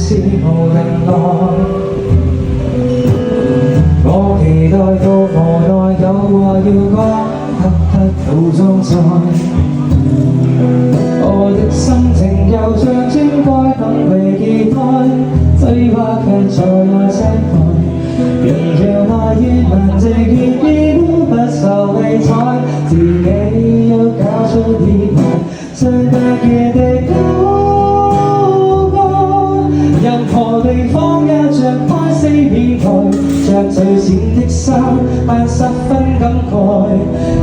是無人來。我期待到無奈有話要講，得到裝載。我的心情又像應該等被期待，擠迫卻在那車內，人像那煙民直熱熱都不受理睬，自己又搞出意外，最特別的高歌，任何地方也着開四面台，着最淺的衫，但十分感慨，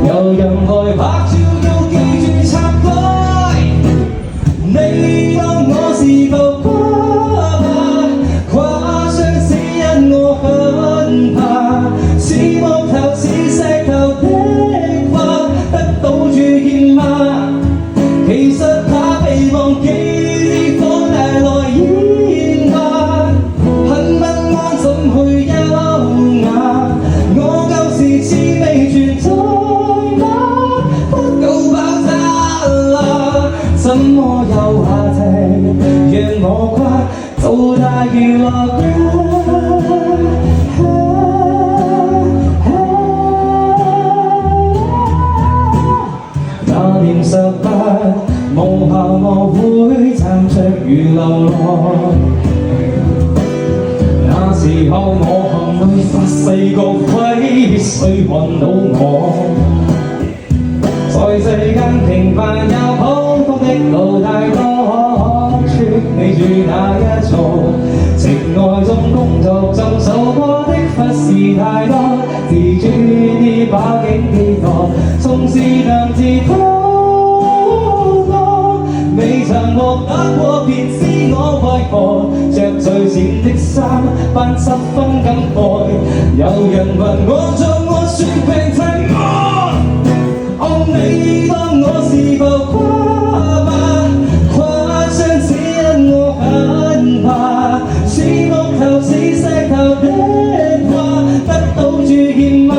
有人來拍照要記住插袋，你當我是浮誇吧，誇張只因我很怕，似木頭似石頭的花，得到注意嗎？其實怕被忘記的放大來演化，很不安怎去優雅，我舊時滋味存在嗎？不夠爆炸啦，怎麼有話題讓我跨做大娛樂家？那年18，無校我會站着如流浪。那時候我含淚發誓各位必須看到我，在世間平凡又普通的路太多，可說你住哪一座？情愛中工作中受過的忽視太多，自尊啲把境幾多，縱是能自拖。未曾獲得過，便知我為何着最淺的衫，扮十分感慨。有人問我做我說平替我，你當我是浮誇吧？誇張只因我很怕，似木頭似石頭的花，得到注意嗎？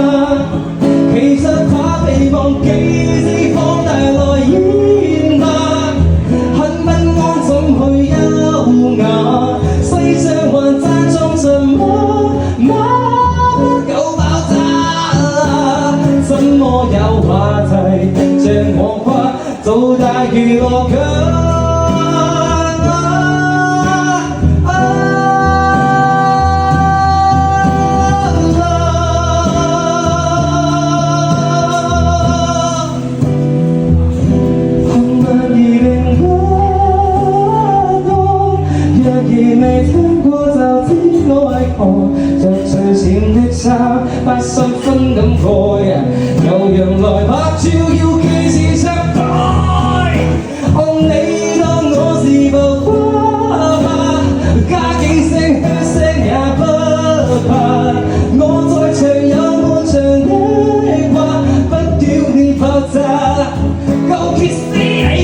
其實怕被忘記，只放大來演化。世上還讚頌什麼？不夠爆炸啦！怎麼有話題像我跨做大娛樂家？未聽過就知我為何着最淺的衫，不十分感慨。有人來拍照要記是插袋，你當我是浮誇吧？加幾聲噓聲也不怕，我在場有滿場的話，不要你爆炸，夠歇斯起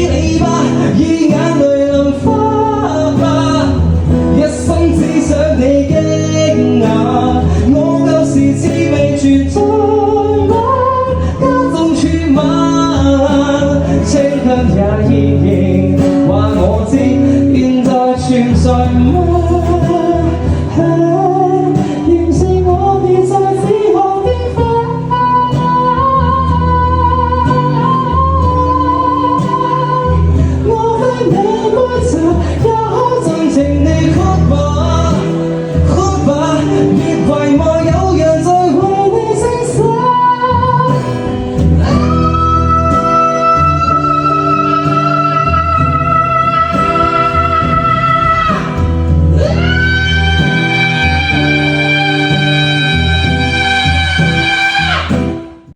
你吧，以眼淚淋花吧。一生只想你驚訝，我舊時滋味存在嗎？家中處嗎？青香也依然話我知，現在存在嗎？